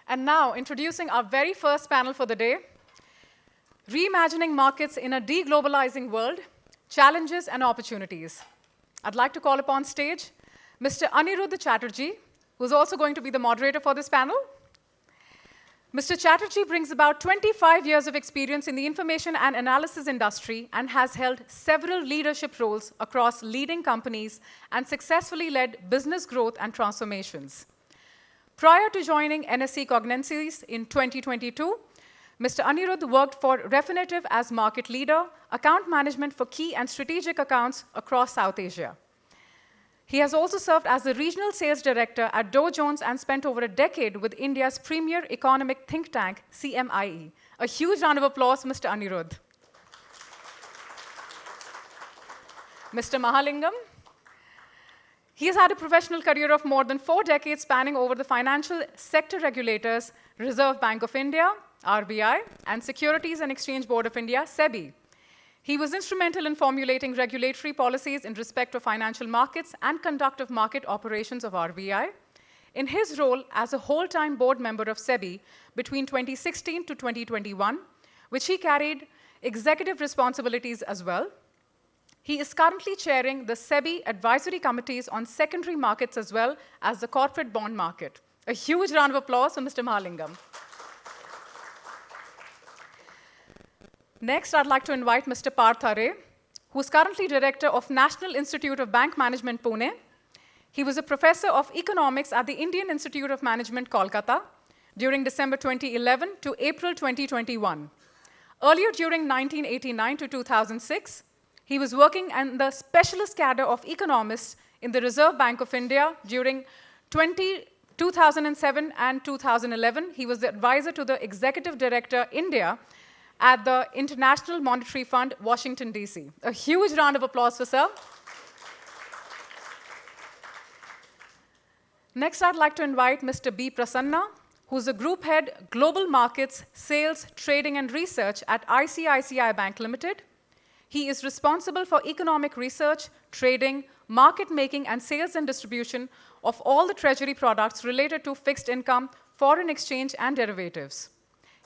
And now, introducing our very first panel for the day, Reimagining Markets in a Deglobalizing World, Challenges and Opportunities. I'd like to call upon stage Mr. Aniruddha Chatterjee, who's also going to be the moderator for this panel. Mr. Chatterjee brings about 25 years of experience in the information and analysis industry and has held several leadership roles across leading companies and successfully led business growth and transformations. Prior to joining NSE Cogencis in 2022, Mr. Aniruddha worked for Refinitiv as market leader, account management for key and strategic accounts across South Asia. He has also served as the regional sales director at Dow Jones and spent over a decade with India's premier economic think tank, CMIE. A huge round of applause for Mr. Aniruddha. Mr. Mahalingam. He has had a professional career of more than 4 decades spanning over the financial sector regulators, Reserve Bank of India, RBI, and Securities and Exchange Board of India, SEBI. He was instrumental in formulating regulatory policies in respect of financial markets and conduct of market operations of RBI. In his role as a whole-time board member of SEBI between 2016 to 2021, which he carried executive responsibilities as well, he is currently chairing the SEBI advisory committees on secondary markets as well as the corporate bond market. A huge round of applause for Mr. Mahalingam. Next, I'd like to invite Mr. Partha, who is currently director of National Institute of Bank Management, Pune. He was a professor of economics at the Indian Institute of Management, Kolkata, during December 2011 to April 2021. Earlier, during 1989 to 2006, he was working in the specialist cadre of economists in the Reserve Bank of India during 2007 and 2011. He was the advisor to the Executive Director, India, at the International Monetary Fund, Washington, D.C. A huge round of applause for sir. Next, I'd like to invite Mr. B. Prasanna, who's the Group Head, Global Markets, Sales, Trading and Research at ICICI Bank Limited. He is responsible for economic research, trading, market making, and sales and distribution of all the treasury products related to fixed income, foreign exchange, and derivatives.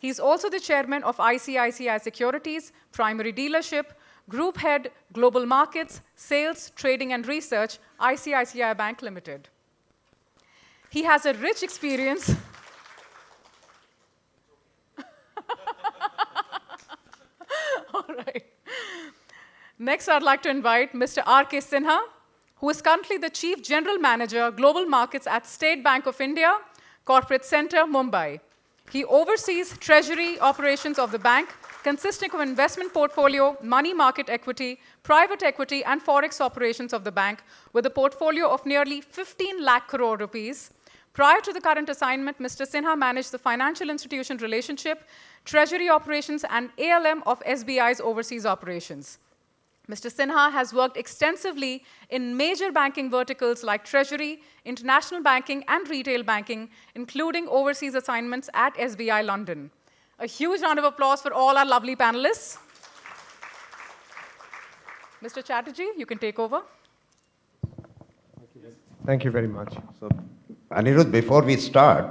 He is also the chairman of ICICI Securities, Primary Dealership, Group Head, Global Markets, Sales, Trading and Research, ICICI Bank Limited. He has a rich experience. All right. Next, I'd like to invite Mr. R.K. Sinha, who is currently the Chief General Manager, Global Markets at State Bank of India, Corporate Center, Mumbai. He oversees treasury operations of the bank, consisting of investment portfolio, money market equity, private equity, and forex operations of the bank, with a portfolio of nearly 15 lakh crore rupees. Prior to the current assignment, Mr. Sinha managed the financial institution relationship, treasury operations, and ALM of SBI's overseas operations. Mr. Sinha has worked extensively in major banking verticals like treasury, international banking, and retail banking, including overseas assignments at SBI London. A huge round of applause for all our lovely panelists. Mr. Chatterjee, you can take over. Thank you very much. So, Aniruddha, before we start,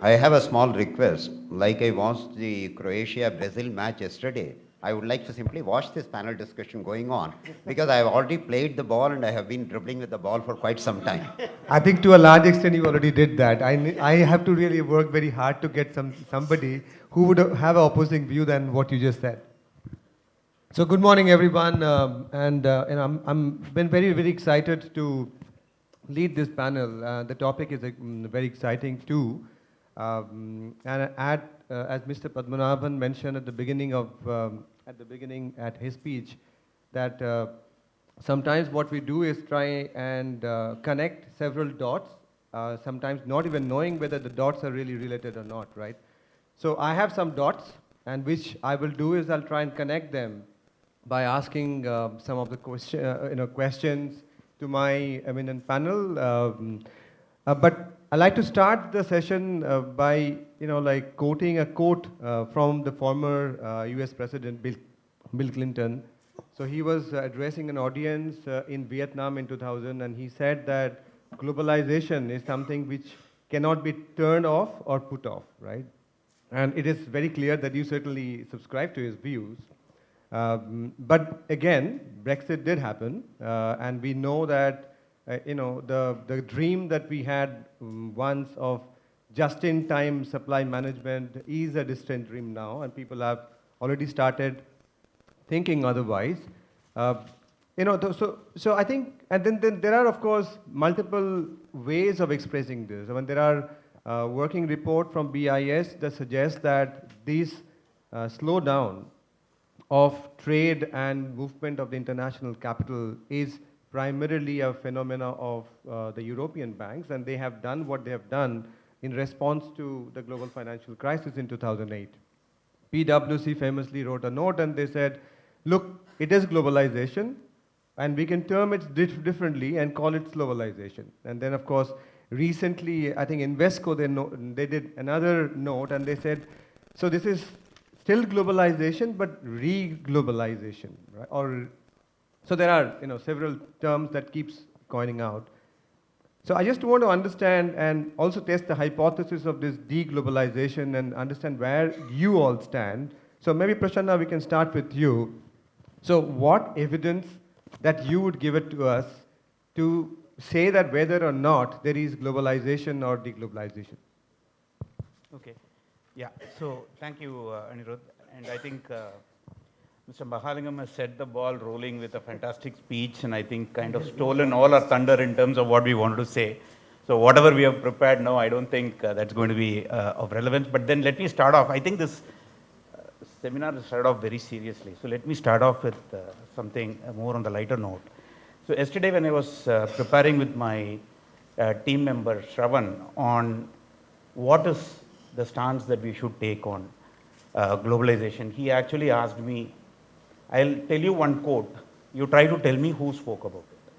I have a small request. Like I watched the Croatia-Brazil match yesterday, I would like to simply watch this panel discussion going on because I have already played the ball and I have been dribbling with the ball for quite some time. I think to a large extent you already did that. I have to really work very hard to get somebody who would have an opposing view than what you just said. So good morning everyone, and I'm been very, very excited to lead this panel. The topic is very exciting too. And as Mr. Padmanabhan mentioned at the beginning at his speech, that sometimes what we do is try and connect several dots, sometimes not even knowing whether the dots are really related or not, right? So I have some dots, and which I will do is I'll try and connect them by asking some of the questions to my eminent panel. But I'd like to start the session by, quoting a quote from the former US President Bill Clinton. So he was addressing an audience in Vietnam in 2000, and he said that globalization is something which cannot be turned off or put off, right? And it is very clear that you certainly subscribe to his views. But again, Brexit did happen, and we know that the dream that we had once of just-in-time supply management is a distant dream now, and people have already started thinking otherwise. So I think, and then there are, of course, multiple ways of expressing this. I mean, there are working report from BIS that suggests that this slowdown of trade and movement of the international capital is primarily a phenomena of the European banks, and they have done what they have done in response to the global financial crisis in 2008. PwC famously wrote a note and they said, look, it is globalization, and we can term it differently and call it globalization. And then, of course, recently, I think Invesco, they did another note and they said, so this is still globalization, but re-globalization, right? So there are several terms that keeps coining out. So I just want to understand and also test the hypothesis of this deglobalization and understand where you all stand. So maybe Prasanna, we can start with you. So what evidence that you would give it to us to say that whether or not there is globalization or deglobalization? Okay. Yeah. So thank you, Aniruddha. And I think Mr. Mahalingam has set the ball rolling with a fantastic speech, and I think kind of stolen all our thunder in terms of what we wanted to say. So whatever we have prepared now, I don't think that's going to be of relevance. But then let me start off. I think this seminar is started off very seriously. So let me start off with something more on the lighter note. So yesterday when I was preparing with my team member Shravan on what is the stance that we should take on globalization, he actually asked me, I'll tell you one quote, you try to tell me who spoke about it.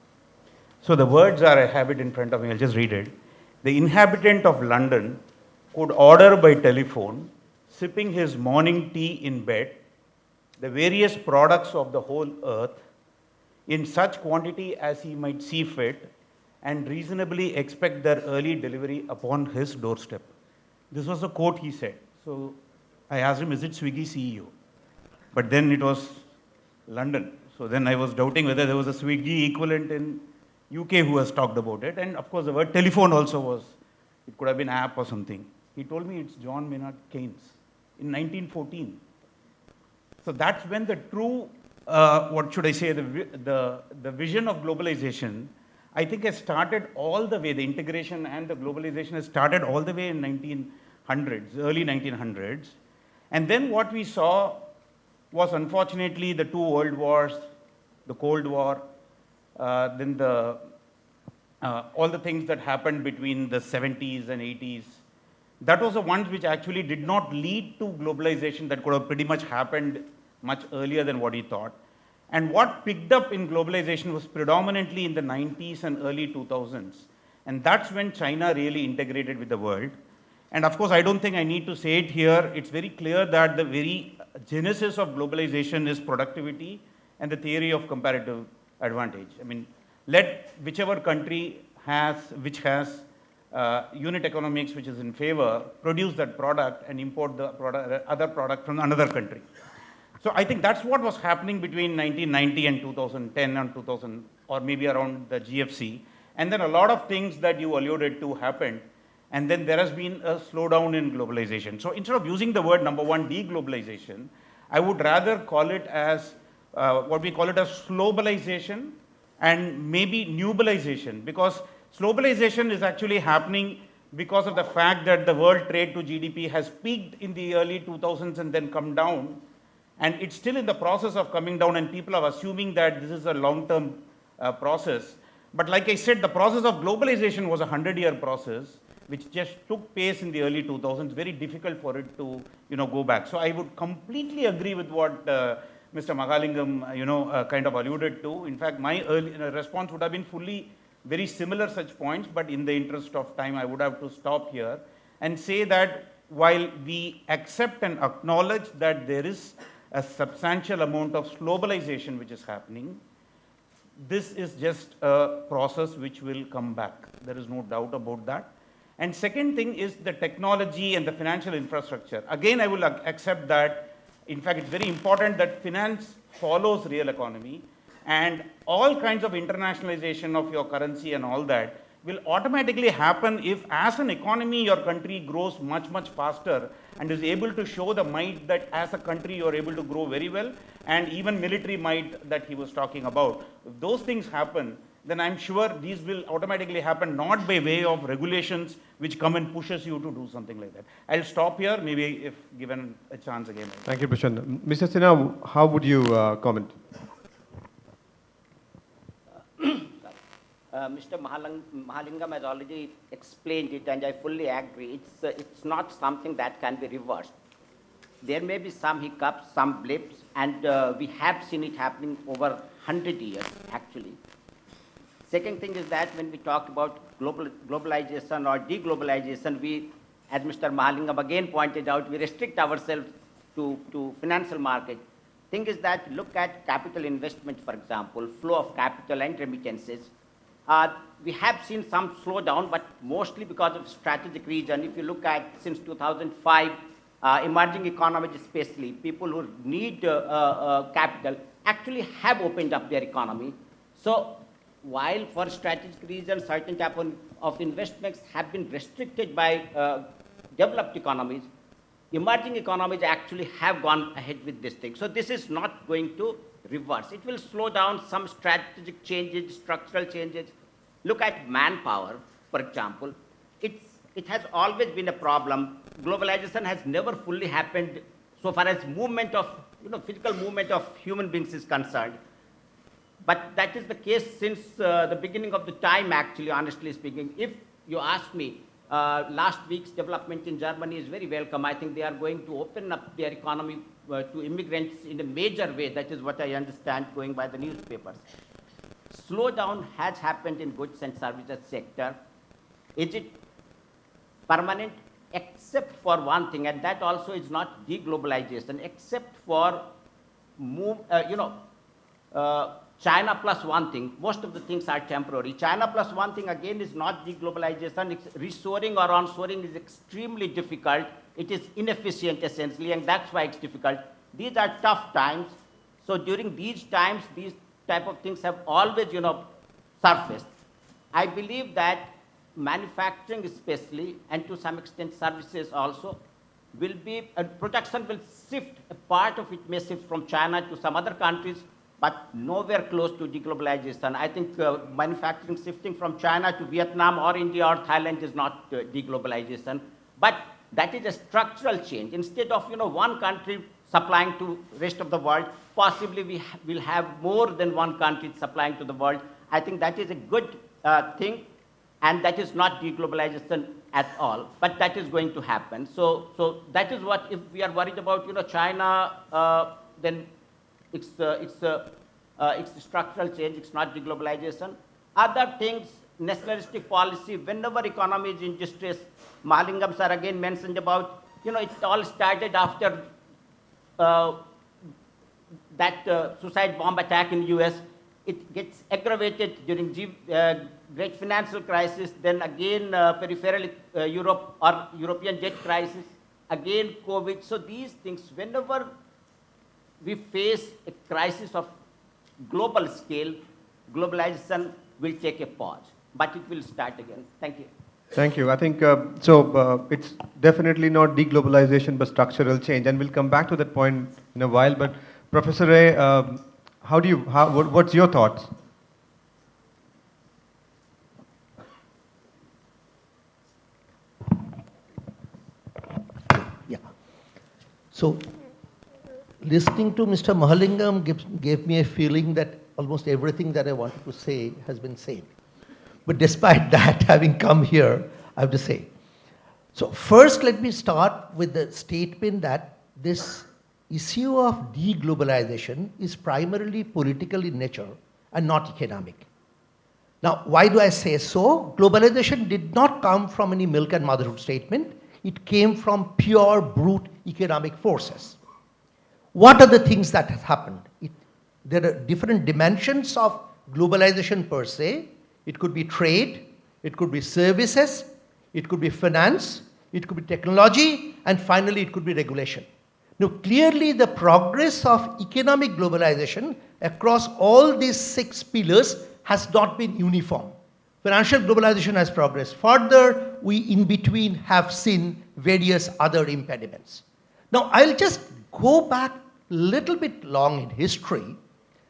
So the words are, I have it in front of me, I'll just read it. The inhabitant of London could order by telephone, sipping his morning tea in bed, the various products of the whole earth in such quantity as he might see fit, and reasonably expect their early delivery upon his doorstep. This was a quote he said. So I asked him, is it Swiggy CEO? But then it was London. So then I was doubting whether there was a Swiggy equivalent in UK who has talked about it. And of course the word telephone also was, it could have been app or something. He told me it's John Maynard Keynes in 1914. So that's when the true, what should I say, the vision of globalization, I think has started all the way, the integration and the globalization has started all the way in 1900s, early 1900s. And then what we saw was unfortunately the two world wars, the Cold War, then all the things that happened between the 70s and 80s. That was the ones which actually did not lead to globalization that could have pretty much happened much earlier than what he thought. And what picked up in globalization was predominantly in the 90s and early 2000s. And that's when China really integrated with the world. And of course, I don't think I need to say it here. It's very clear that the very genesis of globalization is productivity and the theory of comparative advantage. I mean, let whichever country which has unit economics which is in favor, produce that product and import the other product from another country. So I think that's what was happening between 1990 and 2010 and 2000, or maybe around the GFC. And then a lot of things that you alluded to happened. And then there has been a slowdown in globalization. So instead of using the word number one, deglobalization, I would rather call it as what we call it as slowbalization and maybe newbalization, because slowbalization is actually happening because of the fact that the world trade to GDP has peaked in the early 2000s and then come down. And it's still in the process of coming down, and people are assuming that this is a long-term process. But like I said, the process of globalization was a 100-year process, which just took place in the early 2000s, very difficult for it to go back. So I would completely agree with what Mr. Mahalingam kind of alluded to. In fact, my early response would have been very similar such points, but in the interest of time, I would have to stop here and say that while we accept and acknowledge that there is a substantial amount of globalization which is happening, this is just a process which will come back. There is no doubt about that. And second thing is the technology and the financial infrastructure. Again, I will accept that, in fact, it's very important that finance follows real economy, and all kinds of internationalization of your currency and all that will automatically happen if, as an economy, your country grows much, much faster and is able to show the might that as a country you are able to grow very well, and even military might that he was talking about. If those things happen, then I'm sure these will automatically happen, not by way of regulations which come and pushes you to do something like that. I'll stop here, maybe if given a chance again. Thank you, Prasanna. Mr. Sinha, how would you comment? Mr. Mahalingam has already explained it, and I fully agree. It's not something that can be reversed. There may be some hiccups, some blips, and we have seen it happening over 100 years, actually. Second thing is that when we talk about globalization or deglobalization, we, as Mr. Mahalingam again pointed out, we restrict ourselves to financial market. Thing is that look at capital investment, for example, flow of capital and remittances. We have seen some slowdown, but mostly because of strategic reason. If you look at since 2005, emerging economies especially, people who need capital actually have opened up their economy. So while for strategic reasons, certain type of investments have been restricted by developed economies, emerging economies actually have gone ahead with this thing. So this is not going to reverse. It will slow down some strategic changes, structural changes. Look at manpower, for example. It has always been a problem. Globalization has never fully happened so far as movement of, physical movement of human beings is concerned. But that is the case since the beginning of the time, actually, honestly speaking. If you ask me, last week's development in Germany is very welcome. I think they are going to open up their economy to immigrants in a major way. That is what I understand going by the newspapers. Slowdown has happened in goods and services sector. Is it permanent? Except for one thing, and that also is not deglobalization, except for China plus one thing. Most of the things are temporary. China plus one thing again is not deglobalization. It's reshoring or onshoring is extremely difficult. It is inefficient essentially, and that's why it's difficult. These are tough times. So during these times, these type of things have always, surfaced. I believe that manufacturing especially, and to some extent services also, will be, production will shift, a part of it may shift from China to some other countries, but nowhere close to deglobalization. I think manufacturing shifting from China to Vietnam or India or Thailand is not deglobalization, but that is a structural change. Instead of, one country supplying to rest of the world, possibly we will have more than one country supplying to the world. I think that is a good thing, and that is not deglobalization at all, but that is going to happen. So that is what, if we are worried about, China, then it's a structural change, it's not deglobalization. Other things, nationalistic policy, whenever economy is in distress, Mahalingam sir again mentioned about, it all started after that suicide bomb attack in US. It gets aggravated during great financial crisis, then again peripheral Europe or European debt crisis, again COVID. So these things, whenever we face a crisis of global scale, globalization will take a pause, but it will start again. Thank you. Thank you. I think, it's definitely not deglobalization, but structural change. And we'll come back to that point in a while. But Professor Ray, what's your thoughts? Yeah. So, listening to Mr. Mahalingam gave me a feeling that almost everything that I wanted to say has been said. But despite that, having come here, I have to say. So first, let me start with the statement that this issue of deglobalization is primarily political in nature and not economic. Now, why do I say so? Globalization did not come from any milk and motherhood statement. It came from pure brute economic forces. What are the things that have happened? There are different dimensions of globalization per se. It could be trade, it could be services, it could be finance, it could be technology, and finally it could be regulation. Now, clearly the progress of economic globalization across all these 6 pillars has not been uniform. Financial globalization has progressed further. We in between have seen various other impediments. Now, I'll just go back a little bit long in history,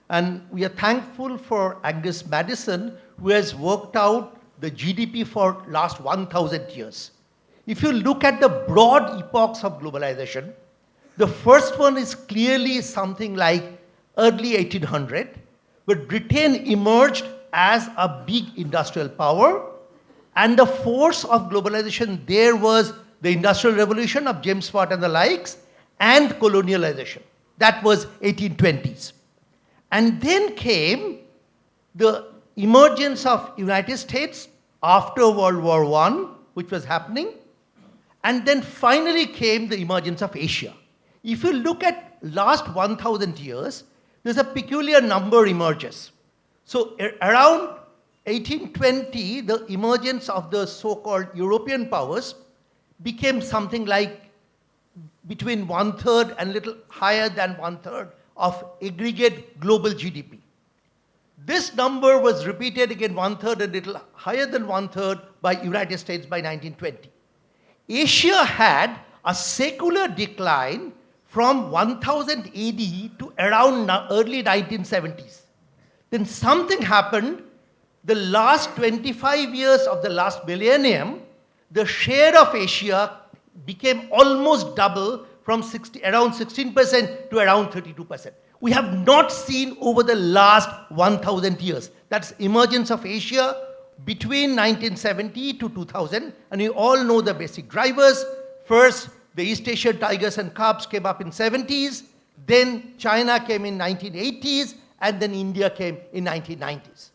and we are thankful for Angus Madison, who has worked out the GDP for last 1,000 years. If you look at the broad epochs of globalization, the first one is clearly something like early 1800, but Britain emerged as a big industrial power, and the force of globalization there was the Industrial Revolution of James Watt and the likes, and colonialization. That was 1820s. And then came the emergence of United States after World War I, which was happening, and then finally came the emergence of Asia. If you look at last 1,000 years, there's a peculiar number emerges. So around 1820, the emergence of the so-called European powers became something like between 1/3 and little higher than 1/3 of aggregate global GDP. This number was repeated again 1/3 and little higher than 1/3 by United States by 1920. Asia had a secular decline from 1000 AD to around early 1970s. Then something happened. The last 25 years of the last millennium, the share of Asia became almost double from around 16% to around 32%. We have not seen over the last 1,000 years. That's emergence of Asia between 1970 to 2000, and you all know the basic drivers. First, the East Asian tigers and cubs came up in 70s, then China came in 1980s, and then India came in 1990s.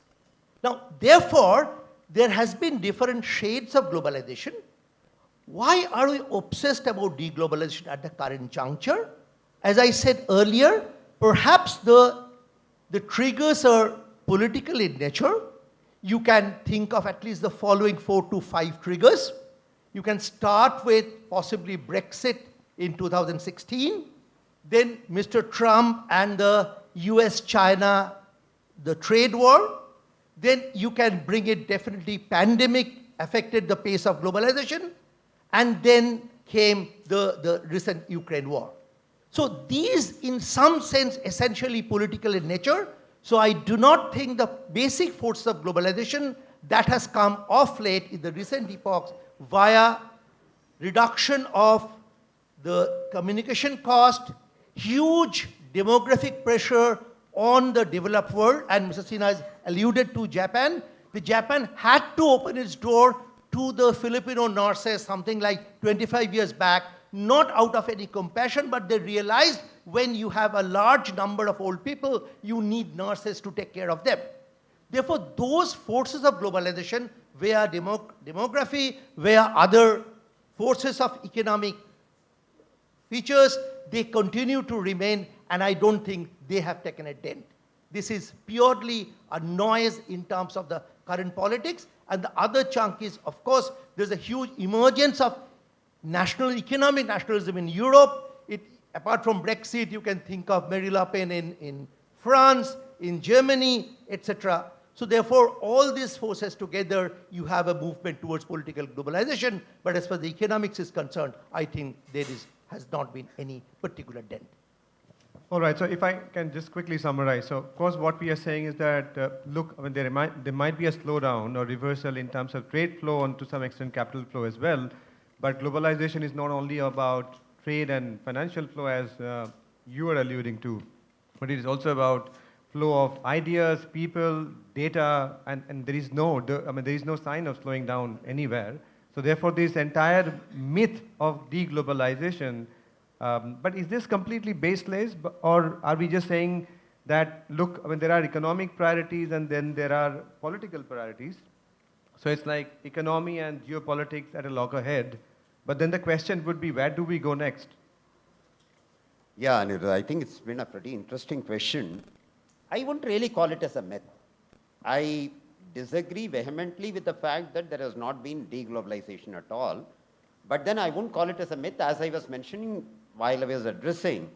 Now, therefore, there has been different shades of globalization. Why are we obsessed about deglobalization at the current juncture? As I said earlier, perhaps the triggers are political in nature. You can think of at least the following 4 to 5 triggers. You can start with possibly Brexit in 2016, then Mr. Trump and the US-China, the trade war. Then you can bring it definitely pandemic affected the pace of globalization, and then came the recent Ukraine war. So these, in some sense, essentially political in nature. So I do not think the basic force of globalization that has come off late in the recent epochs via reduction of the communication cost, huge demographic pressure on the developed world, and Mr. Sinha has alluded to Japan. The Japan had to open its door to the Filipino nurses something like 25 years back, not out of any compassion, but they realized when you have a large number of old people, you need nurses to take care of them. Therefore, those forces of globalization, via demography, via other forces of economic features, they continue to remain, and I don't think they have taken a dent. This is purely a noise in terms of the current politics. And the other chunk is, of course, there's a huge emergence of economic nationalism in Europe. Apart from Brexit, you can think of Marine Le Pen in France, in Germany, etc. So therefore, all these forces together, you have a movement towards political globalization. But as far as the economics is concerned, I think there has not been any particular dent. All right, so if I can just quickly summarize. So of course what we are saying is that, look, I mean, there might be a slowdown or reversal in terms of trade flow and to some extent capital flow as well. But globalization is not only about trade and financial flow as you are alluding to, but it is also about flow of ideas, people, data, and there is no sign of slowing down anywhere. So therefore this entire myth of deglobalization, but is this completely baseless, or are we just saying that, look, I mean, there are economic priorities and then there are political priorities. So it's like economy and geopolitics at a loggerhead. But then the question would be, where do we go next? Yeah, Aniruddha, I think it's been a pretty interesting question. I wouldn't really call it as a myth. I disagree vehemently with the fact that there has not been deglobalization at all. But then I won't call it as a myth, as I was mentioning while I was addressing.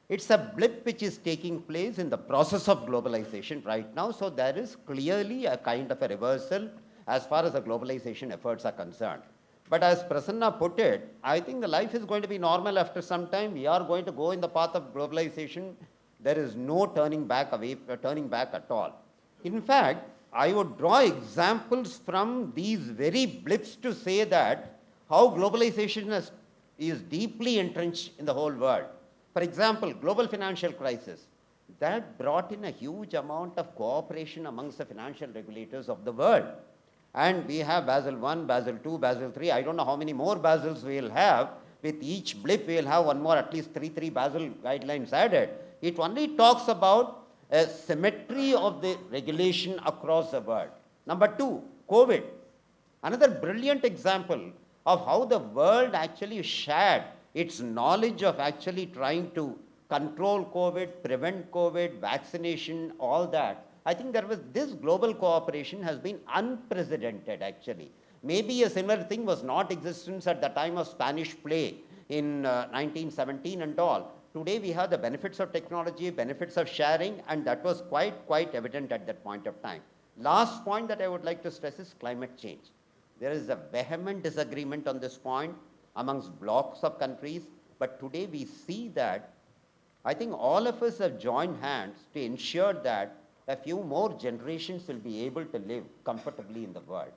It's a blip which is taking place in the process of globalization right now. So there is clearly a kind of a reversal as far as the globalization efforts are concerned. But as Prasanna put it, I think the life is going to be normal after some time. We are going to go in the path of globalization. There is no turning back at all. In fact, I would draw examples from these very blips to say that how globalization is deeply entrenched in the whole world. For example, global financial crisis, that brought in a huge amount of cooperation amongst the financial regulators of the world. And we have Basel I, Basel II, Basel III. I don't know how many more Basels we'll have. With each blip, we'll have one more, at least three Basel guidelines added. It only talks about a symmetry of the regulation across the world. Number two, COVID. Another brilliant example of how the world actually shared its knowledge of actually trying to control COVID, prevent COVID, vaccination, all that. I think this global cooperation has been unprecedented actually. Maybe a similar thing was not existence at the time of Spanish plague in 1917 and all. Today we have the benefits of technology, benefits of sharing, and that was quite evident at that point of time. Last point that I would like to stress is climate change. There is a vehement disagreement on this point amongst blocks of countries, but today we see that I think all of us have joined hands to ensure that a few more generations will be able to live comfortably in the world.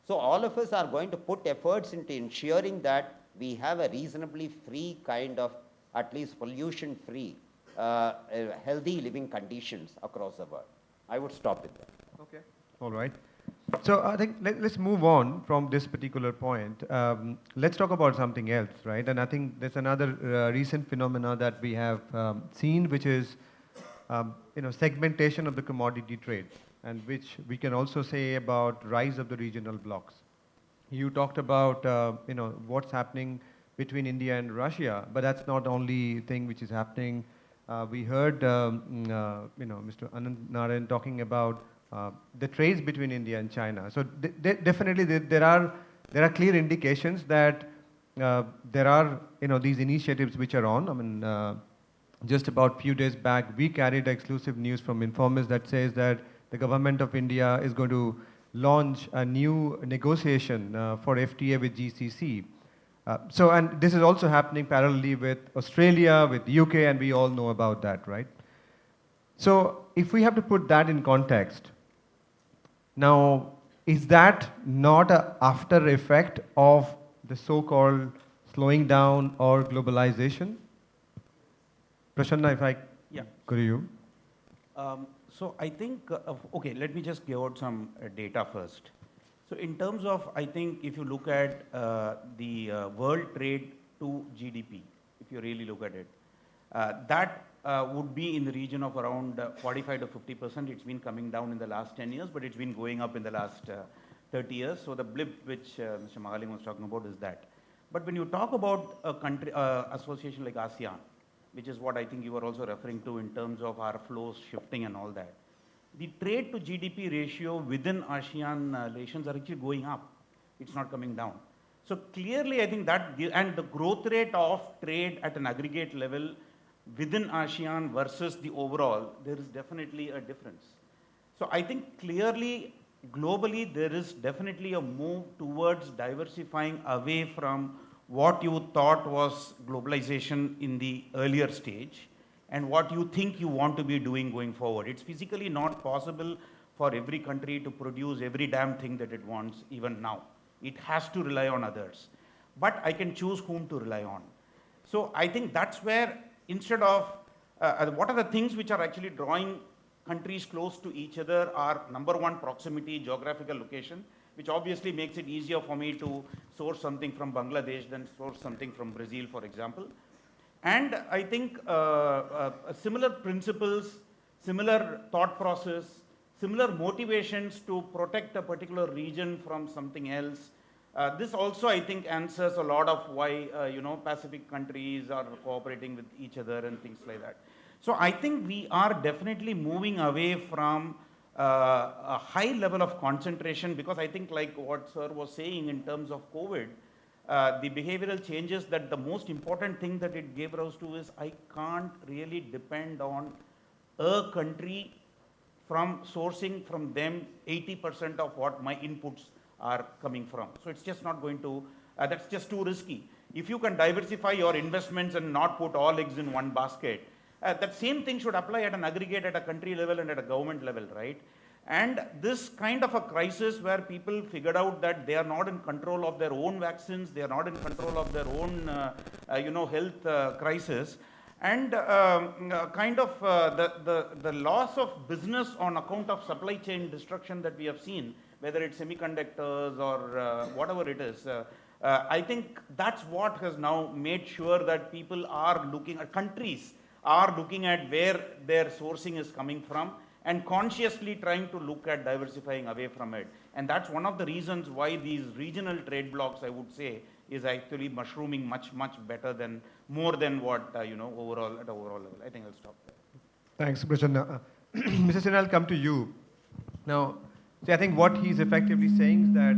So all of us are going to put efforts into ensuring that we have a reasonably free kind of, at least pollution-free, healthy living conditions across the world. I would stop with that. Okay. All right. So I think let's move on from this particular point. Let's talk about something else, right? And I think there's another recent phenomena that we have seen, which is segmentation of the commodity trade, and which we can also say about rise of the regional blocks. You talked about what's happening between India and Russia, but that's not the only thing which is happening. We heard Mr. Anand Narayan talking about the trades between India and China. So definitely there are clear indications that there are these initiatives which are on. I mean, just about few days back, we carried exclusive news from Informers that says that the government of India is going to launch a new negotiation for FTA with GCC. And this is also happening parallelly with Australia, with UK, and we all know about that, right? So if we have to put that in context, now, is that not an after effect of the so-called slowing down or globalization? Prasanna, if I go to you. So I think, okay, let me just give out some data first. So in terms of, I think if you look at the world trade to GDP, if you really look at it, that would be in the region of around 45 to 50%. It's been coming down in the last 10 years, but it's been going up in the last 30 years. So the blip which Mr. Mahalingam was talking about is that. But when you talk about a country association like ASEAN, which is what I think you were also referring to in terms of our flows shifting and all that, the trade to GDP ratio within ASEAN nations are actually going up. It's not coming down. So clearly, I think that, and the growth rate of trade at an aggregate level within ASEAN versus the overall, there is definitely a difference. So I think clearly, globally, there is definitely a move towards diversifying away from what you thought was globalization in the earlier stage and what you think you want to be doing going forward. It's physically not possible for every country to produce every damn thing that it wants even now. It has to rely on others. But I can choose whom to rely on. So I think that's where, instead of, what are the things which are actually drawing countries close to each other are, number one, proximity, geographical location, which obviously makes it easier for me to source something from Bangladesh than source something from Brazil, for example. And I think similar principles, similar thought process, similar motivations to protect a particular region from something else. This also, I think, answers a lot of why, Pacific countries are cooperating with each other and things like that. So I think we are definitely moving away from a high level of concentration, because I think like what sir was saying in terms of COVID, the behavioral changes, that the most important thing that it gave rise to is I can't really depend on a country from sourcing from them 80% of what my inputs are coming from. So it's just not going to, that's just too risky. If you can diversify your investments and not put all eggs in one basket, that same thing should apply at an aggregate, at a country level and at a government level, right? And this kind of a crisis where people figured out that they are not in control of their own vaccines, they are not in control of their own, health crisis, and the loss of business on account of supply chain destruction that we have seen, whether it's semiconductors or whatever it is, I think that's what has now made sure that people are looking at, countries are looking at where their sourcing is coming from and consciously trying to look at diversifying away from it. And that's one of the reasons why these regional trade blocks, I would say, is actually mushrooming much, much better than, more than what, overall, at overall level. I think I'll stop there. Thanks, Prasanna. Mr. Sinha, I'll come to you. Now, see, I think what he's effectively saying is that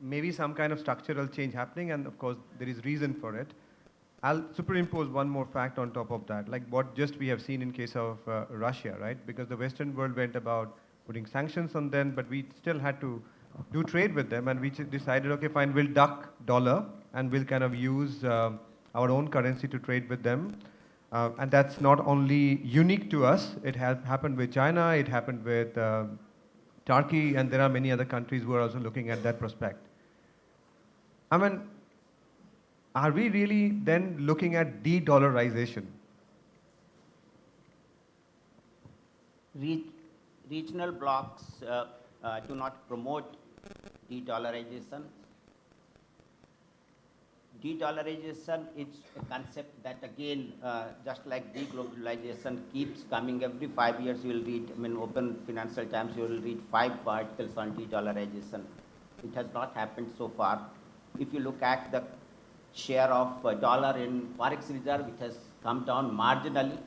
maybe some kind of structural change happening, and of course, there is reason for it. I'll superimpose one more fact on top of that, like what just we have seen in case of Russia, right? Because the Western world went about putting sanctions on them, but we still had to do trade with them, and we decided, okay, fine, we'll duck dollar, and we'll kind of use our own currency to trade with them. And that's not only unique to us, it happened with China, it happened with Turkey, and there are many other countries who are also looking at that prospect. I mean, are we really then looking at de-dollarization? Regional blocks do not promote de-dollarization. De-dollarization is a concept that, again, just like deglobalization keeps coming every 5 years. You will read, Open Financial Times, you will read 5 articles on de-dollarization. It has not happened so far. If you look at the share of dollar in forex reserve, it has come down marginally,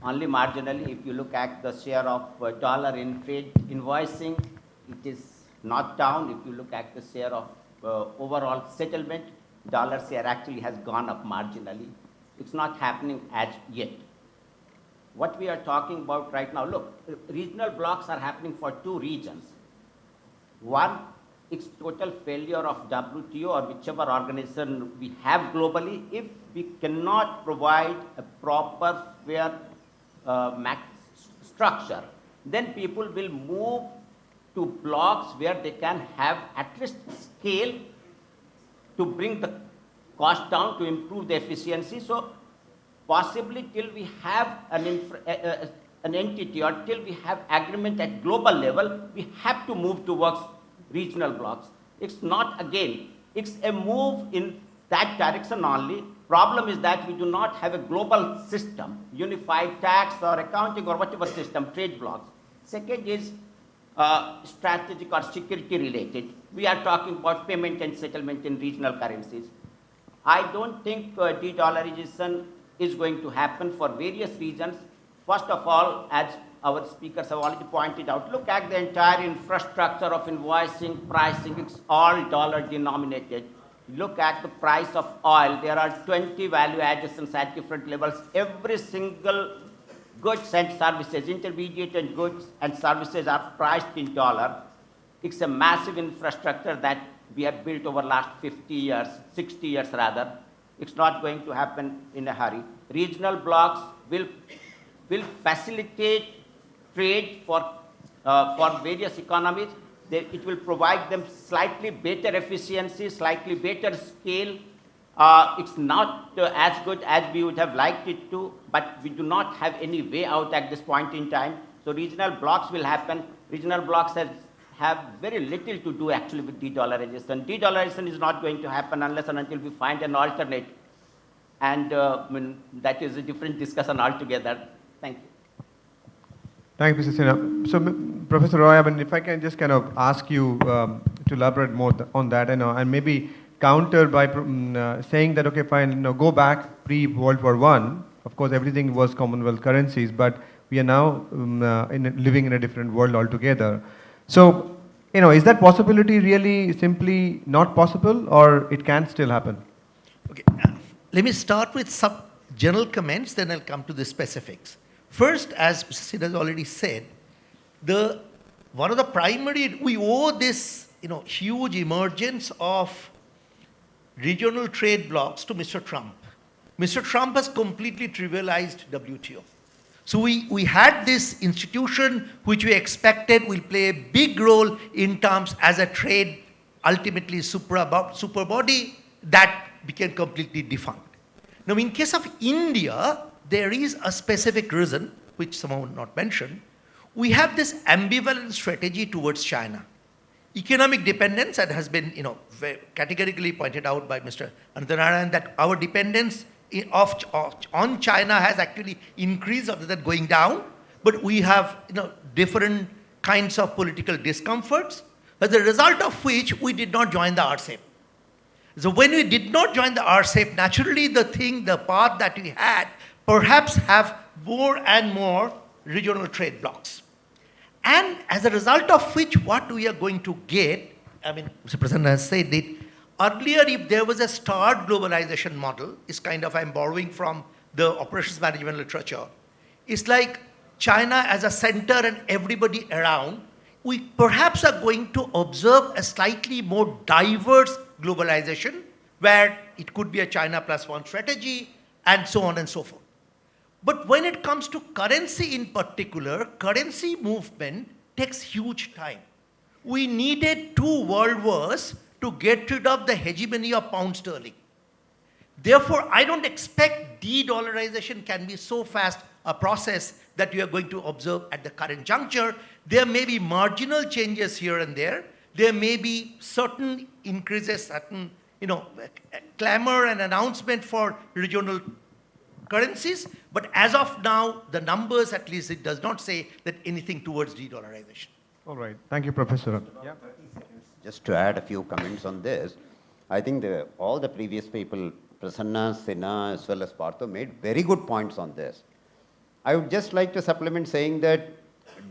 only marginally. If you look at the share of dollar in trade invoicing, it is not down. If you look at the share of overall settlement, dollar share actually has gone up marginally. It's not happening as yet. What we are talking about right now, look, regional blocks are happening for 2 regions. One, it's total failure of WTO or whichever organization we have globally. If we cannot provide a proper, fair structure, then people will move to blocks where they can have at least scale to bring the cost down, to improve the efficiency. So possibly till we have an entity or till we have agreement at global level, we have to move towards regional blocks. It's not, again, it's a move in that direction only. Problem is that we do not have a global system, unified tax or accounting or whatever system, trade blocks. Second is strategic or security related. We are talking about payment and settlement in regional currencies. I don't think de-dollarization is going to happen for various reasons. First of all, as our speakers have already pointed out, look at the entire infrastructure of invoicing, pricing, it's all dollar denominated. Look at the price of oil. There are 20 value additions at different levels. Every single goods and services, intermediate and goods and services are priced in dollar. It's a massive infrastructure that we have built over last 50 years, 60 years rather. It's not going to happen in a hurry. Regional blocks will facilitate trade for various economies. It will provide them slightly better efficiency, slightly better scale. It's not as good as we would have liked it to, but we do not have any way out at this point in time. So regional blocks will happen. Regional blocks have very little to do actually with de-dollarization. De-dollarization is not going to happen unless and until we find an alternate. And that is a different discussion altogether. Thank you. Thank you, Mr. Sinha. So, Professor Roy, if I can just kind of ask you to elaborate more on that, and maybe counter by saying that, okay, fine, go back pre-World War I. Of course, everything was Commonwealth currencies, but we are now living in a different world altogether. So, is that possibility really simply not possible, or it can still happen? Okay, let me start with some general comments, then I'll come to the specifics. First, as Sid has already said, one of the primary, we owe this huge emergence of regional trade blocs to Mr. Trump. Mr. Trump has completely trivialized WTO. So we had this institution which we expected will play a big role in terms as a trade, ultimately super body, that became completely defunct. Now in case of India, there is a specific reason, which someone would not mention. We have this ambivalent strategy towards China. Economic dependence, that has been categorically pointed out by Mr. Aniruddha, that our dependence on China has actually increased rather than going down, but we have different kinds of political discomforts, as a result of which we did not join the RCEP. So when we did not join the RCEP, naturally the path that we had, perhaps have more and more regional trade blocs. And as a result of which, what we are going to get, Mr. Prasanna has said it, earlier if there was a starred globalization model, is kind of, I'm borrowing from the operations management literature, it's like China as a center and everybody around, we perhaps are going to observe a slightly more diverse globalization, where it could be a China plus one strategy, and so on and so forth. But when it comes to currency in particular, currency movement takes huge time. We needed 2 world wars to get rid of the hegemony of pound sterling. Therefore, I don't expect de-dollarization can be so fast a process that we are going to observe at the current juncture. There may be marginal changes here and there. There may be certain increases, certain clamor and announcement for regional currencies, but as of now, the numbers, at least, it does not say that anything towards de-dollarization. All right. Thank you, Professor. Yeah. Just to add a few comments on this, I think all the previous people, Prasanna, Sinha, as well as Partha, made very good points on this. I would just like to supplement saying that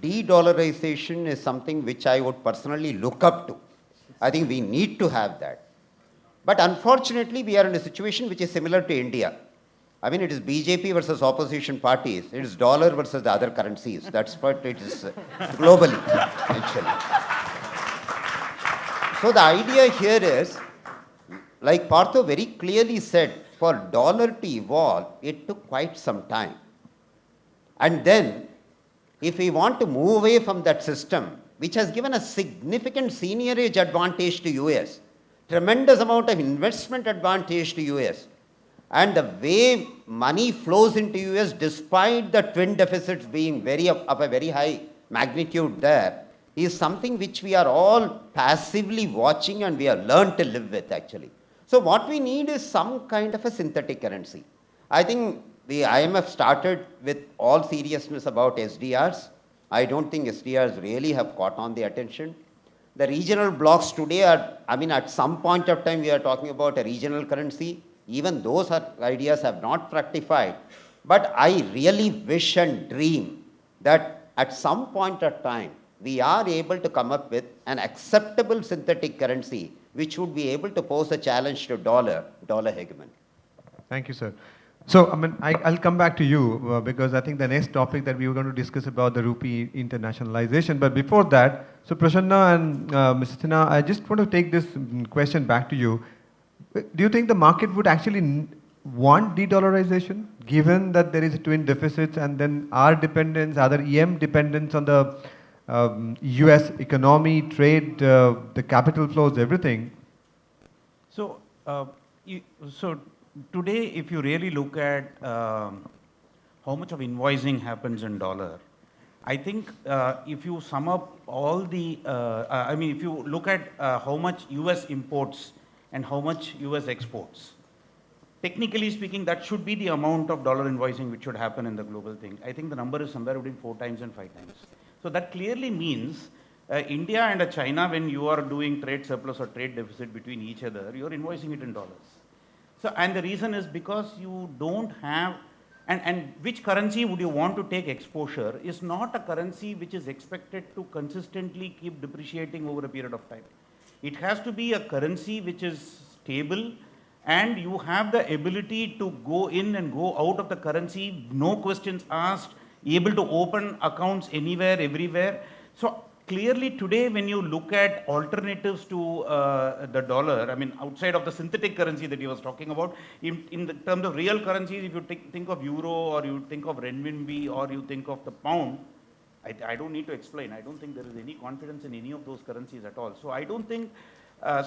de-dollarization is something which I would personally look up to. I think we need to have that. But unfortunately, we are in a situation which is similar to India. It is BJP versus opposition parties. It is dollar versus the other currencies. That's what it is globally, actually. So the idea here is, like Partha very clearly said, for dollar to evolve, it took quite some time. And then, if we want to move away from that system, which has given a significant seniorage advantage to US, tremendous amount of investment advantage to US, and the way money flows into US, despite the twin deficits being of a very high magnitude there, is something which we are all passively watching and we have learned to live with, actually. So what we need is some kind of a synthetic currency. I think the IMF started with all seriousness about SDRs. I don't think SDRs really have caught on the attention. The regional blocks today are, at some point of time we are talking about a regional currency. Even those ideas have not fructified. But I really wish and dream that at some point of time, we are able to come up with an acceptable synthetic currency which would be able to pose a challenge to dollar hegemony. Thank you, sir. So, I'll come back to you because I think the next topic that we were going to discuss about the rupee internationalization. But before that, so Prasanna and Mr. Sinha, I just want to take this question back to you. Do you think the market would actually want de-dollarization, given that there is twin deficits and then our dependence, other EM dependence on the US economy, trade, the capital flows, everything? So, today, if you really look at how much of invoicing happens in dollar, I think if you sum up all the, if you look at how much US imports and how much US exports, technically speaking, that should be the amount of dollar invoicing which should happen in the global thing. I think the number is somewhere between 4 times and 5 times. So that clearly means India and China, when you are doing trade surplus or trade deficit between each other, you are invoicing it in dollars. So, and the reason is because you don't have And which currency would you want to take exposure is not a currency which is expected to consistently keep depreciating over a period of time. It has to be a currency which is stable, and you have the ability to go in and go out of the currency, no questions asked, able to open accounts anywhere, everywhere. So clearly today, when you look at alternatives to the dollar, I mean, outside of the synthetic currency that he was talking about, in the terms of real currencies, if you think of euro, or you think of renminbi, or you think of the pound, I don't need to explain. I don't think there is any confidence in any of those currencies at all. So I don't think,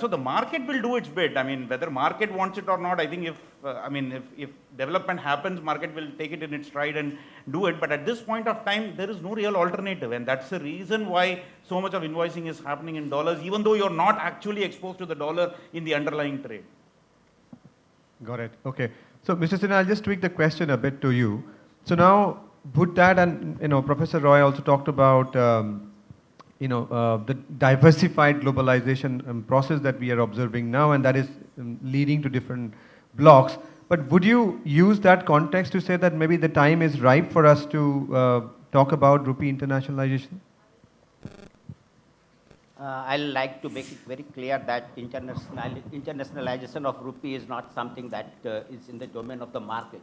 so the market will do its bit. I mean, whether market wants it or not, I think if development happens, market will take it in its stride and do it. But at this point of time, there is no real alternative. And that's the reason why so much of invoicing is happening in dollars, even though you're not actually exposed to the dollar in the underlying trade. Got it. Okay. So, Mr. Sinha, I'll just tweak the question a bit to you. So now, put that, and Professor Roy also talked about the diversified globalization process that we are observing now, and that is leading to different blocks. But would you use that context to say that maybe the time is ripe for us to talk about rupee internationalization? I like to make it very clear that internationalization of rupee is not something that is in the domain of the market.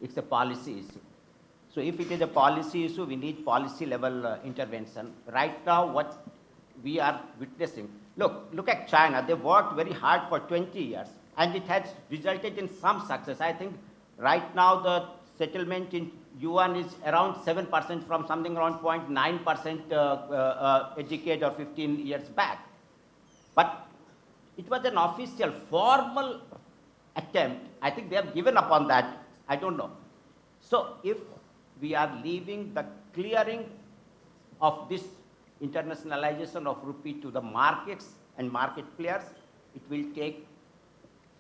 It's a policy issue. So if it is a policy issue, we need policy level intervention. Right now, what we are witnessing, look at China. They worked very hard for 20 years, and it has resulted in some success. I think right now the settlement in yuan is around 7% from something around 0.9% a decade or 15 years back. But it was an official, formal attempt. I think they have given up on that. I don't know. So if we are leaving the clearing of this internationalization of rupee to the markets and market players, it will take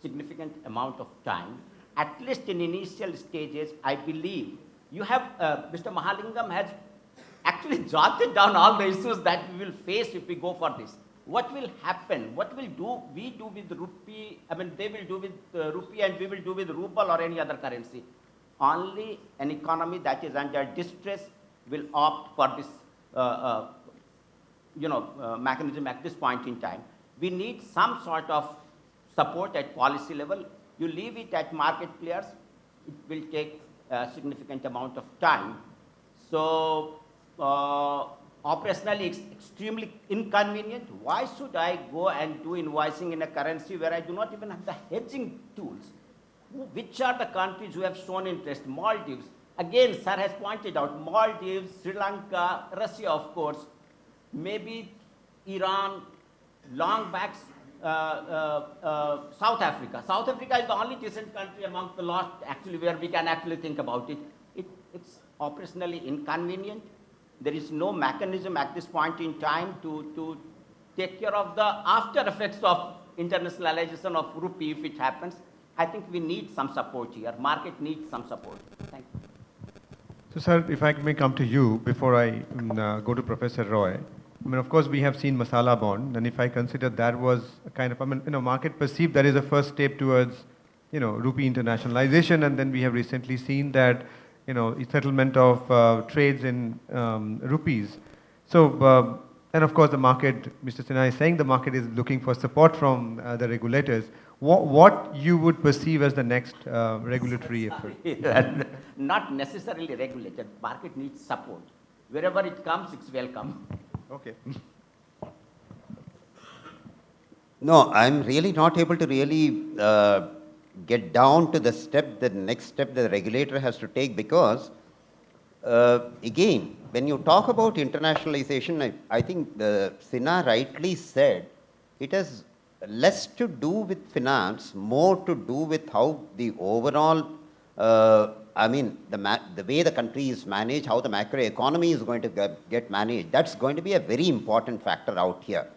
significant amount of time. At least in initial stages, I believe you have, Mr. Mahalingam has actually jotted down all the issues that we will face if we go for this. What will happen? What will we do with rupee? I mean, they will do with rupee, and we will do with ruble or any other currency. Only an economy that is under distress will opt for this, mechanism at this point in time. We need some sort of support at policy level. You leave it at market players, it will take a significant amount of time. So, operationally, it's extremely inconvenient. Why should I go and do invoicing in a currency where I do not even have the hedging tools? Which are the countries who have shown interest? Maldives. Again, sir has pointed out, Maldives, Sri Lanka, Russia, of course, maybe Iran, long back, South Africa. South Africa is the only decent country among the lot, actually, where we can actually think about it. It's operationally inconvenient. There is no mechanism at this point in time to take care of the after effects of internationalization of rupee if it happens. I think we need some support here. Market needs some support. Thank you. So, sir, if I may come to you before I go to Professor Roy. I mean, of course, we have seen masala bond, and if I consider that was a kind of, market perceived that is a first step towards, rupee internationalization, and then we have recently seen that, settlement of trades in rupees. So, and of course, the market, Mr. Sinha is saying the market is looking for support from the regulators. What you would perceive as the next regulatory effort? Not necessarily regulated. Market needs support. Wherever it comes, it's welcome. Okay. No, I'm really not able to really get down to the next step the regulator has to take, because, again, when you talk about internationalization, I think Sinha rightly said, it has less to do with finance, more to do with how the overall, the way the country is managed, how the macroeconomy is going to get managed. That's going to be a very important factor out here.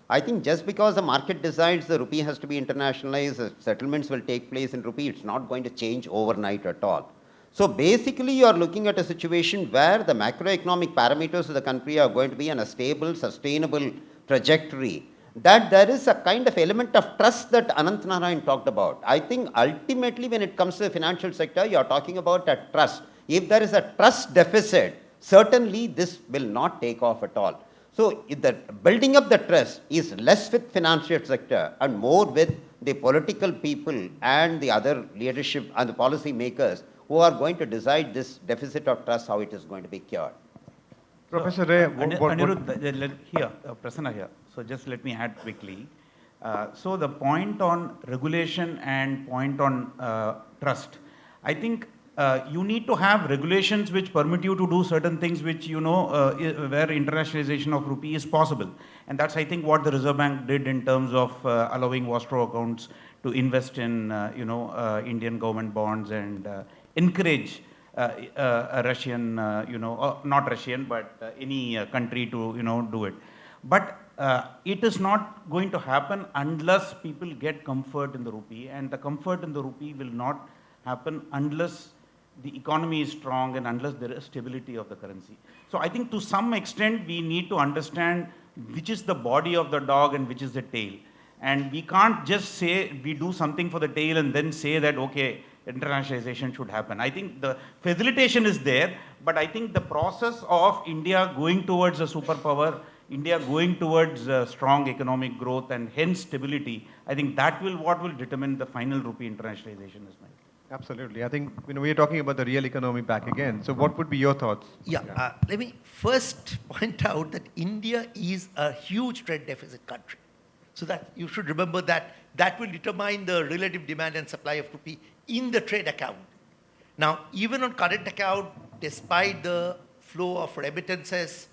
I think just because the market decides the rupee has to be internationalized, settlements will take place in rupee, it's not going to change overnight at all. So basically, you are looking at a situation where the macroeconomic parameters of the country are going to be on a stable, sustainable trajectory. that there is a kind of element of trust that Anant Narayan talked about. I think ultimately when it comes to the financial sector, you are talking about a trust. If there is a trust deficit, certainly this will not take off at all. So if the building up the trust is less with financial sector and more with the political people and the other leadership and the policy makers who are going to decide this deficit of trust, how it is going to be cured. Professor Ray, Aniruddha, here, Prasanna here. So just let me add quickly. So the point on regulation and point on trust, I think you need to have regulations which permit you to do certain things which, where internationalization of rupee is possible. And that's, I think, what the Reserve Bank did in terms of allowing Vostro accounts to invest in, Indian government bonds and encourage a Russian, not Russian, but any country to, do it. But it is not going to happen unless people get comfort in the rupee, and the comfort in the rupee will not happen unless the economy is strong and unless there is stability of the currency. So I think to some extent we need to understand which is the body of the dog and which is the tail. And we can't just say we do something for the tail and then say that, okay, internationalization should happen. I think the facilitation is there, but I think the process of India going towards a superpower, India going towards strong economic growth and hence stability, I think that will what will determine the final rupee internationalization is made. Absolutely. I think we are talking about the real economy back again. So what would be your thoughts? Yeah, let me first point out that India is a huge trade deficit country. So that you should remember that that will determine the relative demand and supply of rupee in the trade account. Now, even on current account, despite the flow of remittances,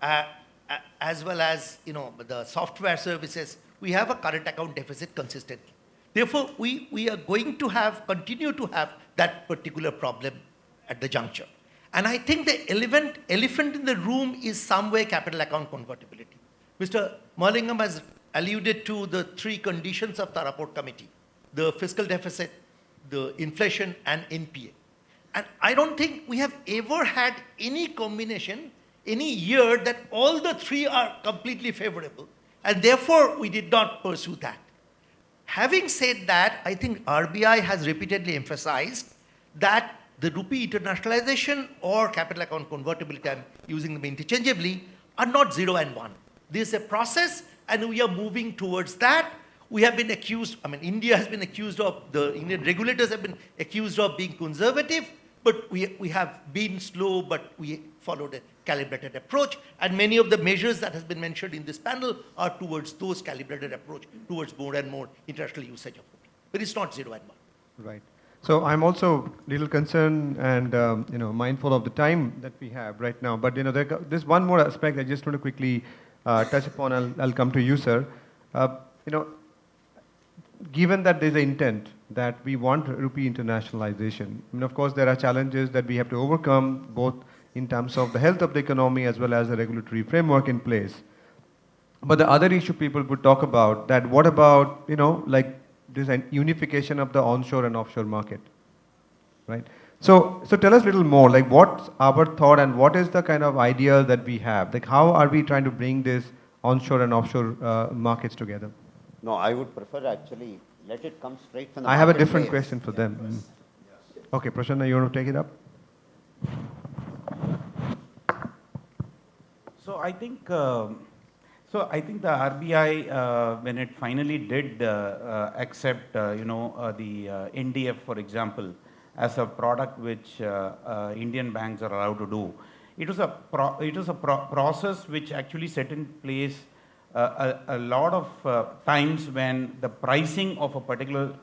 as well as the software services, we have a current account deficit consistently. Therefore, we are going to continue to have that particular problem at the juncture. And I think the elephant in the room is somewhere capital account convertibility. Mr. Mahalingam has alluded to the three conditions of the report committee: the fiscal deficit, the inflation, and NPA. And I don't think we have ever had any combination, any year that all the three are completely favorable. And therefore, we did not pursue that. Having said that, I think RBI has repeatedly emphasized that the rupee internationalization or capital account convertibility, I'm using them interchangeably, are not 0 and 1. This is a process, and we are moving towards that. We have been accused, India has been accused of, the Indian regulators have been accused of being conservative, but we have been slow, but we followed a calibrated approach. And many of the measures that has been mentioned in this panel are towards those calibrated approach, towards more and more international usage of rupee. But it's not 0 and 1. Right. So I'm also a little concerned and mindful of the time that we have right now. But there's one more aspect I just want to quickly touch upon. I'll come to you, sir. Given that there's an intent that we want rupee internationalization, of course there are challenges that we have to overcome, both in terms of the health of the economy as well as the regulatory framework in place. But the other issue people would talk about, that what about, this unification of the onshore and offshore market, right? So tell us a little more, what's our thought and what is the kind of idea that we have? How are we trying to bring this onshore and offshore markets together? No, I would prefer actually let it come straight from the I have a different marketplace. question for them. Yes. Okay, Prasanna, you want to take it up? So I think the RBI, when it finally did accept, the NDF, for example, as a product which Indian banks are allowed to do, it was a process which actually set in place a lot of times when the pricing of a particular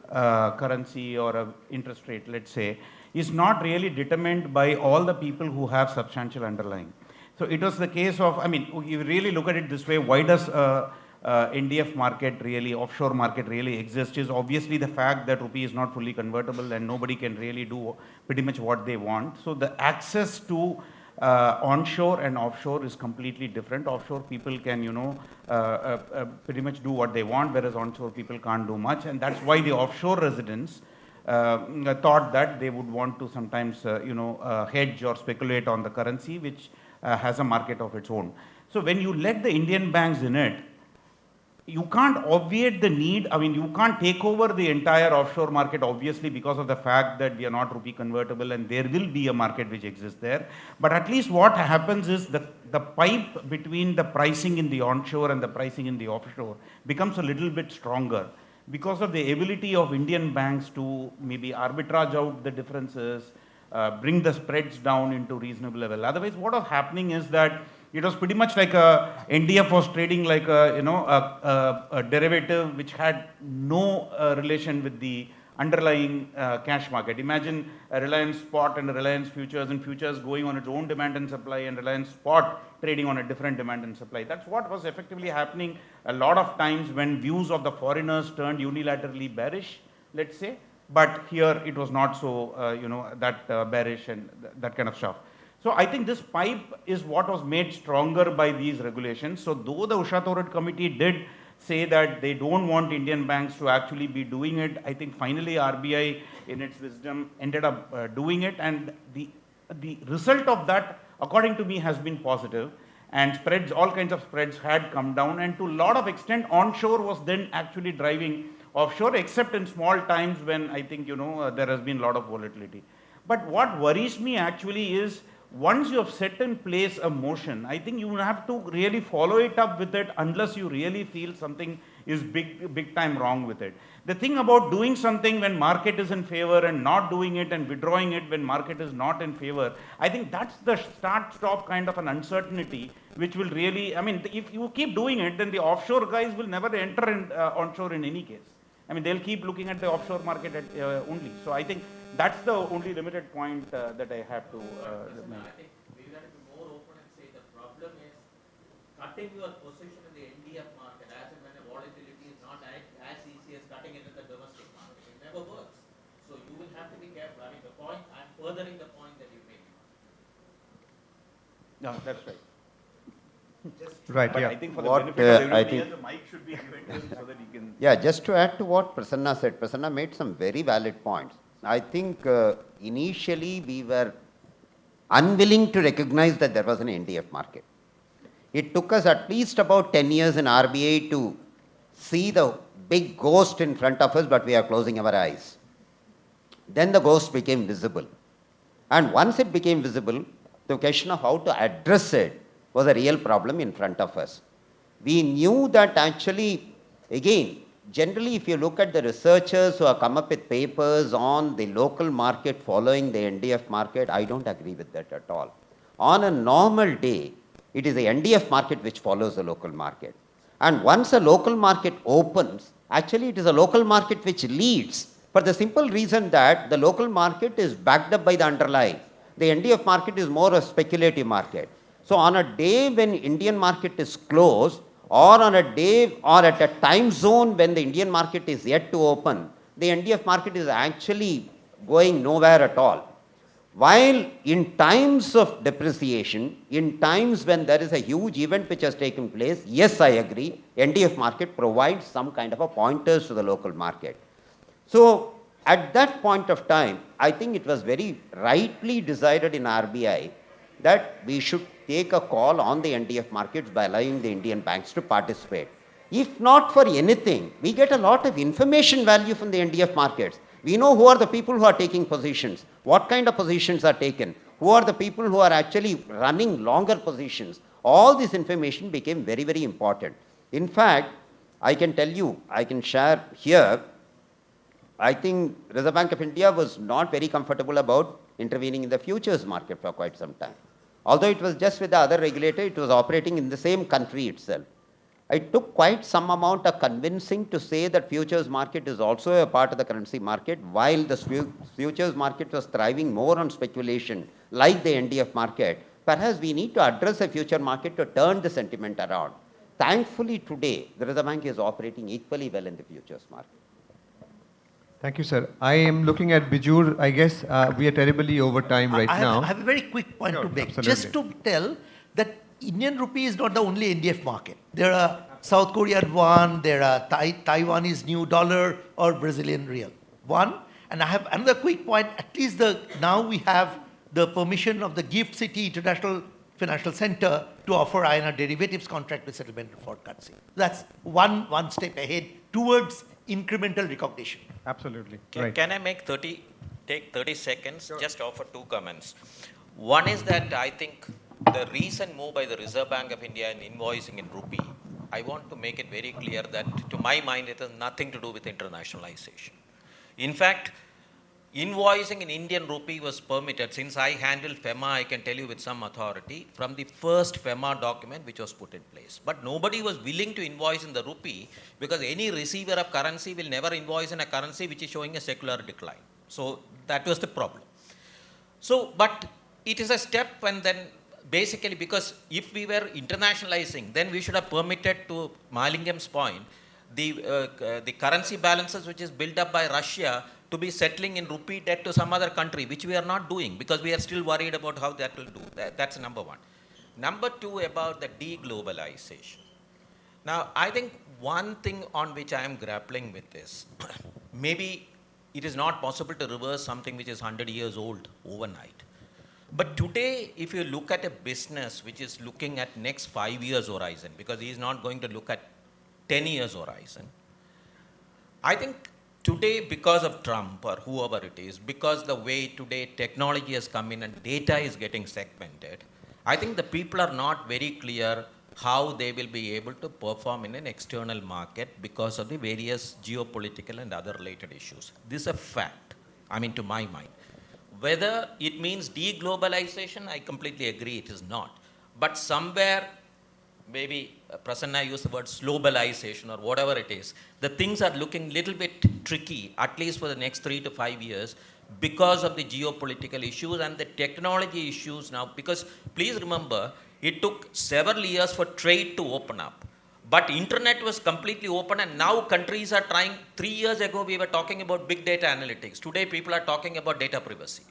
currency or a interest rate, let's say, is not really determined by all the people who have substantial underlying. So it was the case of, you really look at it this way, why does NDF market really, offshore market really exist, is obviously the fact that rupee is not fully convertible and nobody can really do pretty much what they want. So the access to onshore and offshore is completely different. Offshore people can, pretty much do what they want, whereas onshore people can't do much. And that's why the offshore residents thought that they would want to sometimes, hedge or speculate on the currency, which has a market of its own. So when you let the Indian banks in it, you can't obviate the need. I mean, you can't take over the entire offshore market, obviously, because of the fact that we are not rupee convertible and there will be a market which exists there. But at least what happens is the pipe between the pricing in the onshore and the pricing in the offshore becomes a little bit stronger because of the ability of Indian banks to maybe arbitrage out the differences, bring the spreads down into reasonable level. Otherwise, what was happening is that it was pretty much like NDF was trading like a derivative which had no relation with the underlying cash market. Imagine a Reliance Spot and a Reliance Futures, and Futures going on its own demand and supply, and Reliance Spot trading on a different demand and supply. That's what was effectively happening a lot of times when views of the foreigners turned unilaterally bearish, let's say. But here it was not so, that bearish and that kind of stuff. So I think this pipe is what was made stronger by these regulations. So though the Usha Tharoor committee did say that they don't want Indian banks to actually be doing it, I think finally RBI in its wisdom ended up doing it, and the result of that, according to me, has been positive. And spreads, all kinds of spreads had come down, and to a lot of extent onshore was then actually driving offshore, except in small times when I think there has been a lot of volatility. But what worries me actually is, once you have set in place a motion, I think you have to really follow it up with it unless you really feel something is big time wrong with it. The thing about doing something when market is in favor and not doing it and withdrawing it when market is not in favor, I think that's the start-stop kind of an uncertainty which will really, I mean, if you keep doing it, then the offshore guys will never enter in, onshore in any case. I mean, they'll keep looking at the offshore market only. So I think that's the only limited point that I have to make. I think we have to be more open and say the problem is cutting your position in the NDF market as and when the volatility is not as easy as cutting it in the domestic market. It never works. So you will have to be careful. I mean, the point, I'm furthering the point that you made. No, that's right. Right, But yeah. I think for the What, benefit of I everybody think- else, the mic should be given to him so that he can... Yeah, just to add to what Prasanna said, Prasanna made some very valid points. I think initially we were unwilling to recognize that there was an NDF market. It took us at least about 10 years in RBI to see the big ghost in front of us, but we are closing our eyes. Then the ghost became visible. And once it became visible, the question of how to address it was a real problem in front of us. We knew that actually, again, generally if you look at the researchers who have come up with papers on the local market following the NDF market, I don't agree with that at all. On a normal day, it is the NDF market which follows the local market. And once a local market opens, actually it is a local market which leads, for the simple reason that the local market is backed up by the underlying. The NDF market is more a speculative market. So on a day when Indian market is closed, or on a day or at a time zone when the Indian market is yet to open, the NDF market is actually going nowhere at all. While in times of depreciation, in times when there is a huge event which has taken place, yes, I agree, NDF market provides some kind of a pointers to the local market. So at that point of time, I think it was very rightly decided in RBI that we should take a call on the NDF markets by allowing the Indian banks to participate. If not for anything, we get a lot of information value from the NDF markets. We know who are the people who are taking positions, what kind of positions are taken, who are the people who are actually running longer positions. All this information became very, very important. In fact, I can tell you, I can share here, I think Reserve Bank of India was not very comfortable about intervening in the futures market for quite some time. Although it was just with the other regulator, it was operating in the same country itself. It took quite some amount of convincing to say that futures market is also a part of the currency market, while the futures market was thriving more on speculation, like the NDF market. Perhaps we need to address the future market to turn the sentiment around. Thankfully today, the Reserve Bank is operating equally well in the futures market. Thank you, sir. I am looking at Bijur. I guess we are terribly over time right now. I have a very quick point Sure, to make. absolutely. Just to tell that Indian rupee is not the only NDF market. There are South Korean won, there are Taiwanese new dollar or Brazilian real. One, and I have another quick point. At least now we have the permission of the Gift City International financial center to offer INR derivatives contract with settlement for currency. That's one step ahead towards incremental recognition. Absolutely. Can I take 30 seconds, sure. Just offer two comments. One is that I think the recent move by the Reserve Bank of India in invoicing in rupee, I want to make it very clear that to my mind it has nothing to do with internationalization. In fact, invoicing in Indian rupee was permitted. Since I handle FEMA, I can tell you with some authority, from the first FEMA document which was put in place. But nobody was willing to invoice in the rupee because any receiver of currency will never invoice in a currency which is showing a secular decline. So that was the problem. So, but it is a step, and then basically, because if we were internationalizing, then we should have permitted, to Mahalingam's point, the currency balances which is built up by Russia to be settling in rupee debt to some other country, which we are not doing because we are still worried about how that will do. That's number one. Number two, about the deglobalization. Now, I think one thing on which I am grappling with is, maybe it is not possible to reverse something which is 100 years old overnight. But today, if you look at a business which is looking at next 5 years horizon, because he is not going to look at 10 years horizon, I think today, because of Trump or whoever it is, because the way today technology has come in and data is getting segmented, I think the people are not very clear how they will be able to perform in an external market because of the various geopolitical and other related issues. This is a fact, I mean, to my mind. Whether it means deglobalization, I completely agree it is not. But somewhere, maybe Prasanna used the word slowbalization or whatever it is, the things are looking little bit tricky, at least for the next 3 to 5 years, because of the geopolitical issues and the technology issues now. Because please remember, it took several years for trade to open up. But internet was completely open, and now countries are trying. 3 years ago, we were talking about big data analytics. Today, people are talking about data privacy.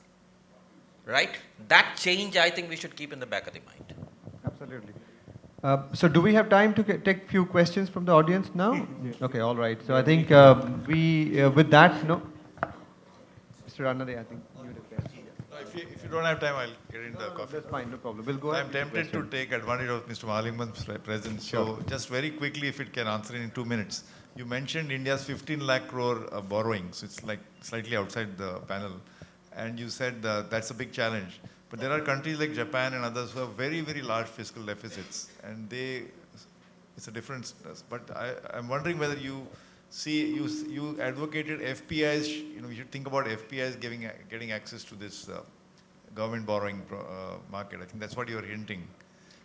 Right? That change, I think we should keep in the back of the mind. Absolutely. So do we have time to take few questions from the audience now? Okay, all right. So I think with that, no? Mr. Ranade, I think you would have no, if you don't have time, I'll get into the coffee. That's fine, no problem. We'll go ahead. I'm tempted to take advantage of Mr. Mahalingam's presence. Sure. So just very quickly, if it can answer in 2 minutes. You mentioned India's 15 lakh crore borrowing, so it's like slightly outside the panel. And you said that's a big challenge. But there are countries like Japan and others who have very, very large fiscal deficits. And it's a difference. But I'm wondering whether you see, you advocated FPIs, you should think about FPIs getting access to this government borrowing market. I think that's what you're hinting.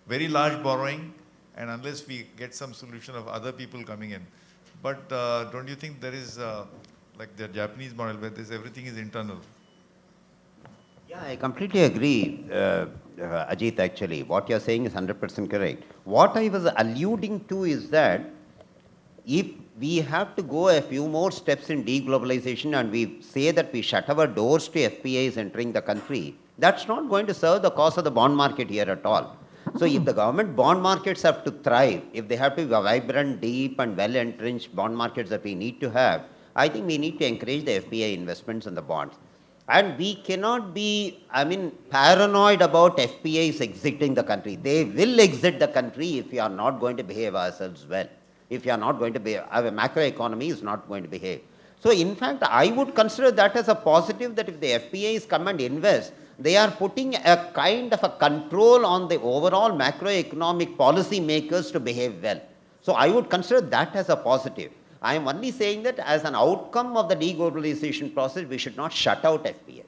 Very large borrowing, and unless we get some solution of other people coming in. But don't you think there is, like the Japanese model, where everything is internal? Yeah, I completely agree, Ajit, actually. What you're saying is 100% correct. What I was alluding to is that if we have to go a few more steps in deglobalization and we say that we shut our doors to FPIs entering the country, that's not going to serve the cause of the bond market here at all. So if the government bond markets have to thrive, if they have to be vibrant, deep and well-entrenched bond markets that we need to have, I think we need to encourage the FPI investments in the bonds. And we cannot be, paranoid about FPIs exiting the country. They will exit the country if we are not going to behave ourselves well. If you are not going to behave, our macroeconomy is not going to behave. So in fact, I would consider that as a positive, that if the FPIs come and invest, they are putting a kind of a control on the overall macroeconomic policy makers to behave well. So I would consider that as a positive. I am only saying that as an outcome of the deglobalization process, we should not shut out FPIs.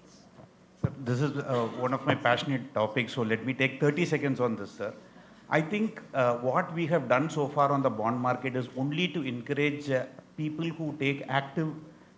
Sir, this is one of my passionate topics, so let me take 30 seconds on this, sir. I think what we have done so far on the bond market is only to encourage people who take active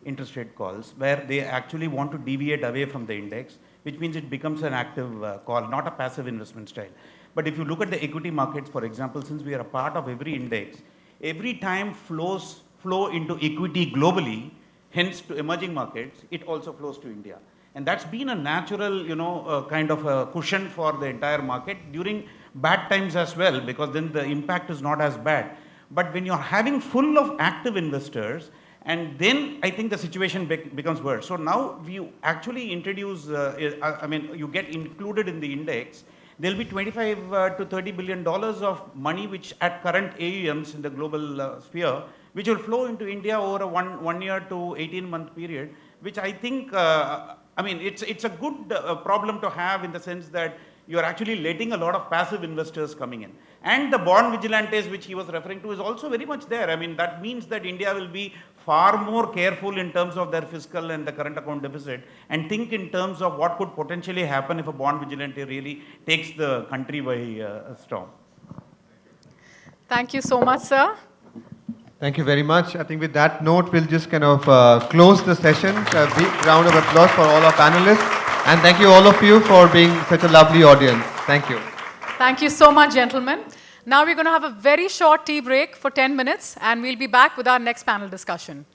interest rate calls, where they actually want to deviate away from the index, which means it becomes an active call, not a passive investment style. But if you look at the equity markets, for example, since we are a part of every index, every time flow into equity globally, hence to emerging markets, it also flows to India. And that's been a natural, kind of a cushion for the entire market during bad times as well, because then the impact is not as bad. But when you're having full of active investors, and then I think the situation becomes worse. So now you actually introduce, you get included in the index, there'll be 25 to 30 billion dollars of money which at current AUMs in the global sphere, which will flow into India over a one year to 18-month period, which I think, I mean, it's a good problem to have in the sense that you're actually letting a lot of passive investors coming in. And the bond vigilantes which he was referring to is also very much there. I mean, that means that India will be far more careful in terms of their fiscal and the current account deficit, and think in terms of what could potentially happen if a bond vigilante really takes the country by storm. Thank you so much, sir. Thank you very much. I think with that note, we'll just kind of close the session. A big round of applause for all our panelists. And thank you all of you for being such a lovely audience. Thank you. Thank you so much, gentlemen. Now we're going to have a very short tea break for 10 minutes, and we'll be back with our next panel discussion.